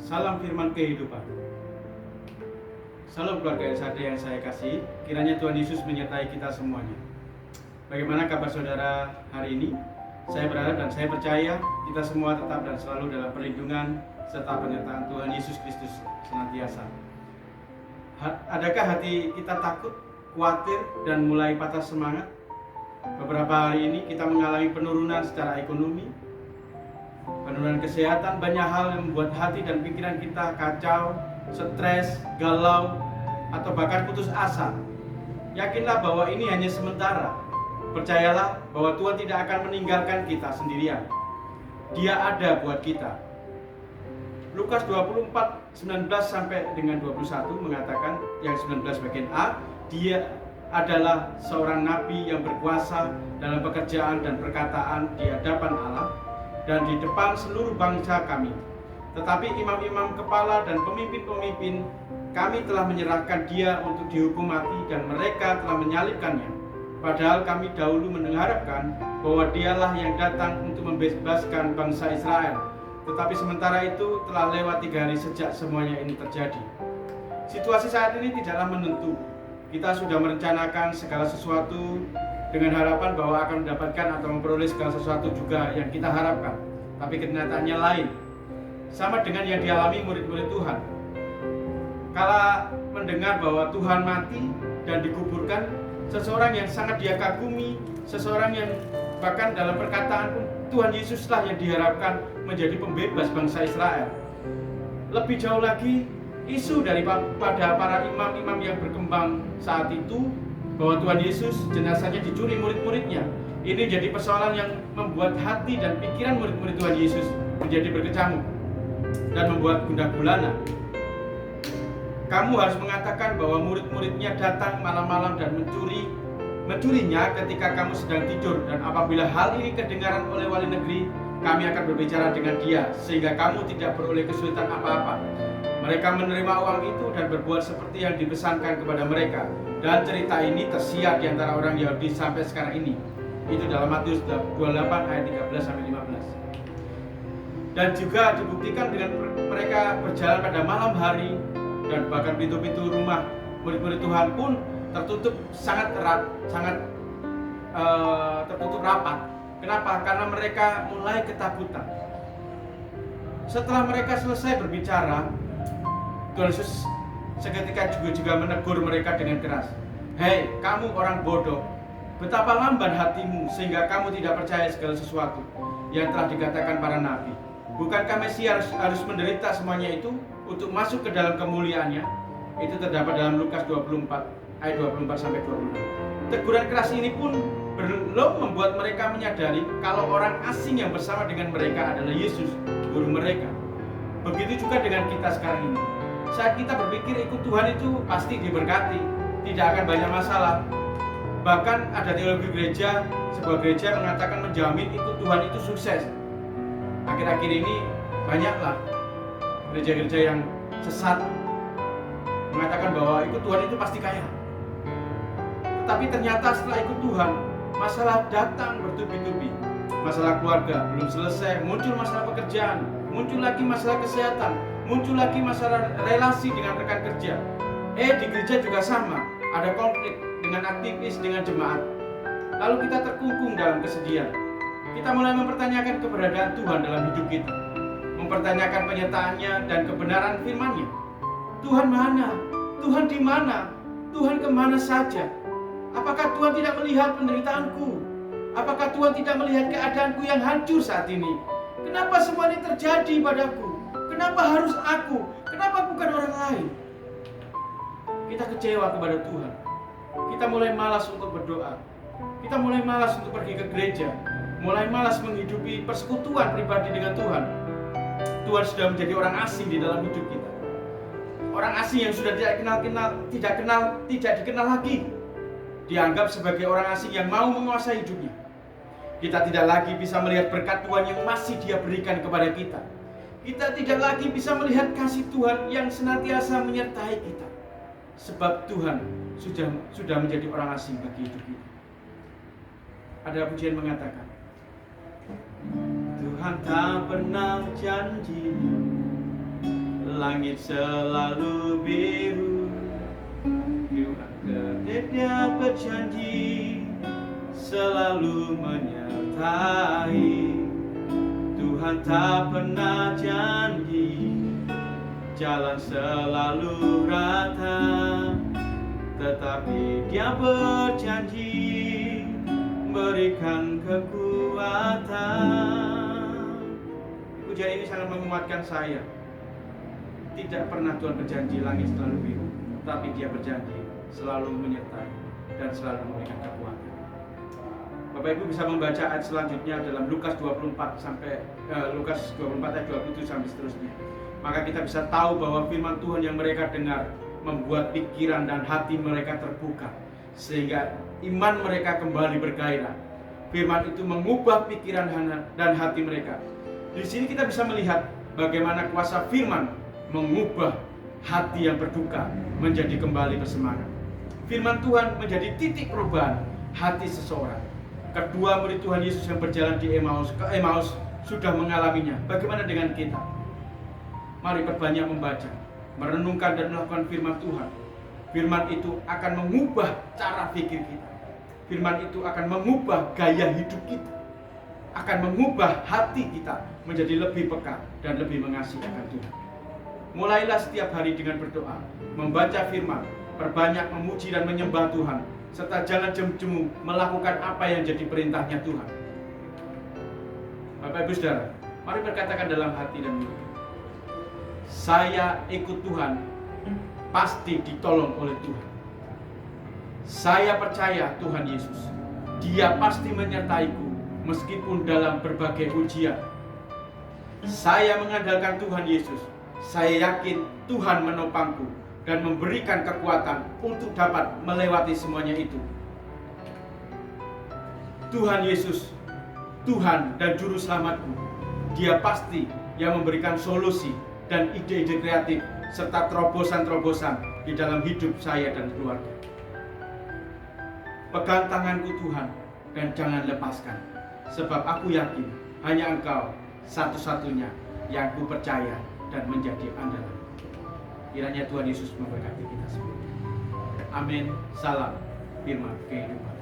Salam firman kehidupan. Salam keluarga SAD yang saya kasih. Kiranya Tuhan Yesus menyertai kita semuanya. Bagaimana kabar saudara hari ini? Saya berharap dan saya percaya kita semua tetap dan selalu dalam perlindungan serta penyertaan Tuhan Yesus Kristus senantiasa. Adakah hati kita takut, khawatir, dan mulai patah semangat? Beberapa hari ini kita mengalami penurunan secara ekonomi, penurunan kesehatan, banyak hal yang membuat hati dan pikiran kita kacau, stres, galau, atau bahkan putus asa. Yakinlah bahwa ini hanya sementara. Percayalah bahwa Tuhan tidak akan meninggalkan kita sendirian. Dia ada buat kita. Lukas 24, 19 sampai dengan 21 mengatakan, yang 19 bagian A, dia adalah seorang nabi yang berkuasa dalam pekerjaan dan perkataan di hadapan Allah dan di depan seluruh bangsa kami. Tetapi imam-imam kepala dan pemimpin-pemimpin kami telah menyerahkan dia untuk dihukum mati dan mereka telah menyalibkannya. Padahal kami dahulu mengharapkan bahwa dialah yang datang untuk membebaskan bangsa Israel. Tetapi sementara itu telah lewat 3 hari sejak semuanya ini terjadi. Situasi saat ini tidaklah menentu. Kita sudah merencanakan segala sesuatu dengan harapan bahwa akan mendapatkan atau memperoleh segala sesuatu juga yang kita harapkan. Tapi kenyataannya lain. Sama dengan yang dialami murid-murid Tuhan. Kala mendengar bahwa Tuhan mati dan dikuburkan, seseorang yang sangat dia kagumi, seseorang yang bahkan dalam perkataan pun Tuhan Yesuslah yang diharapkan menjadi pembebas bangsa Israel. Lebih jauh lagi, isu daripada para imam-imam yang berkembang saat itu bahwa Tuhan Yesus jenazahnya dicuri murid-muridnya. Ini jadi persoalan yang membuat hati dan pikiran murid-murid Tuhan Yesus menjadi berkecamuk dan membuat gundah gulana. Kamu harus mengatakan bahwa murid-muridnya datang malam-malam dan mencurinya ketika kamu sedang tidur, dan apabila hal ini kedengaran oleh wali negeri, kami akan berbicara dengan dia sehingga kamu tidak beroleh kesulitan apa-apa. Mereka menerima uang itu dan berbuat seperti yang dipesankan kepada mereka. Dan cerita ini tersiar di antara orang Yahudi sampai sekarang ini. Itu dalam Matius 28 ayat 13 sampai 15. Dan juga dibuktikan dengan mereka berjalan pada malam hari dan bahkan pintu-pintu rumah murid-murid Tuhan pun tertutup sangat erat, tertutup rapat. Kenapa? Karena mereka mulai ketakutan. Setelah mereka selesai berbicara, Tuhan Yesus seketika juga menegur mereka dengan keras. Hei, kamu orang bodoh, betapa lamban hatimu sehingga kamu tidak percaya segala sesuatu yang telah dikatakan para nabi. Bukankah Mesias harus menderita semuanya itu untuk masuk ke dalam kemuliaannya? Itu terdapat dalam Lukas 24 ayat 24 sampai 26. Teguran keras ini pun belum membuat mereka menyadari kalau orang asing yang bersama dengan mereka adalah Yesus, guru mereka. Begitu juga dengan kita sekarang ini. Saat kita berpikir ikut Tuhan itu pasti diberkati, tidak akan banyak masalah. Bahkan ada teologi gereja, sebuah gereja mengatakan menjamin ikut Tuhan itu sukses. Akhir-akhir ini banyaklah gereja-gereja yang sesat mengatakan bahwa ikut Tuhan itu pasti kaya. Tetapi ternyata setelah ikut Tuhan, masalah datang bertubi-tubi. Masalah keluarga belum selesai, muncul masalah pekerjaan, muncul lagi masalah kesehatan, muncul lagi masalah relasi dengan rekan kerja. Di gereja juga sama, ada konflik dengan aktivis, dengan jemaat. Lalu kita terkungkung dalam kesedihan. Kita mulai mempertanyakan keberadaan Tuhan dalam hidup kita, mempertanyakan penyertaannya dan kebenaran firman-Nya. Tuhan mana? Tuhan di mana? Tuhan kemana saja? Apakah Tuhan tidak melihat penderitaanku? Apakah Tuhan tidak melihat keadaanku yang hancur saat ini? Kenapa semua ini terjadi padaku? Kenapa harus aku? Kenapa bukan orang lain? Kita kecewa kepada Tuhan. Kita mulai malas untuk berdoa. Kita mulai malas untuk pergi ke gereja. Mulai malas menghidupi persekutuan pribadi dengan Tuhan. Tuhan sudah menjadi orang asing di dalam hidup kita. Orang asing yang sudah tidak dikenal lagi. Dianggap sebagai orang asing yang mau menguasai hidupnya. Kita tidak lagi bisa melihat berkat Tuhan yang masih Dia berikan kepada kita. Kita tidak lagi bisa melihat kasih Tuhan yang senantiasa menyertai kita. Sebab Tuhan sudah menjadi orang asing bagi hidup kita. Ada pujian mengatakan, Tuhan tak pernah janji langit selalu biru. Firman kedeknya berjanji selalu menyertai. Tuhan tak pernah janji jalan selalu rata, tetapi Dia berjanji berikan kekuatan. Pujian ini sangat menguatkan saya. Tidak pernah Tuhan berjanji langit selalu biru, tapi Dia berjanji selalu menyertai dan selalu memberikan kekuatan. Bapak Ibu bisa membaca ayat selanjutnya dalam Lukas 24 ayat 27 sampai seterusnya. Maka kita bisa tahu bahwa firman Tuhan yang mereka dengar membuat pikiran dan hati mereka terbuka, sehingga iman mereka kembali bergairah. Firman itu mengubah pikiran dan hati mereka. Di sini kita bisa melihat bagaimana kuasa firman mengubah hati yang berduka menjadi kembali bersemangat. Firman Tuhan menjadi titik perubahan hati seseorang. Kedua murid Tuhan Yesus yang berjalan di Emmaus sudah mengalaminya. Bagaimana dengan kita? Mari perbanyak membaca, merenungkan dan melakukan firman Tuhan. Firman itu akan mengubah cara pikir kita. Firman itu akan mengubah gaya hidup kita, akan mengubah hati kita menjadi lebih peka dan lebih mengasihi akan Tuhan. Mulailah setiap hari dengan berdoa, membaca firman, perbanyak memuji dan menyembah Tuhan, serta jangan jemu-jemu melakukan apa yang jadi perintahnya Tuhan. Bapak Ibu Saudara, mari berkatakan dalam hati dan mulut, saya ikut Tuhan, pasti ditolong oleh Tuhan. Saya percaya Tuhan Yesus, Dia pasti menyertaiku meskipun dalam berbagai ujian. Saya mengandalkan Tuhan Yesus. Saya yakin Tuhan menopangku dan memberikan kekuatan untuk dapat melewati semuanya itu. Tuhan Yesus, Tuhan dan Juru Selamatku, Dia pasti yang memberikan solusi dan ide-ide kreatif serta terobosan-terobosan di dalam hidup saya dan keluarga. Pegang tanganku Tuhan dan jangan lepaskan, sebab aku yakin hanya Engkau satu-satunya yang ku percaya dan menjadi andalan. Kiranya Tuhan Yesus memberkati kita semua. Amin. Salam firman kehidupan.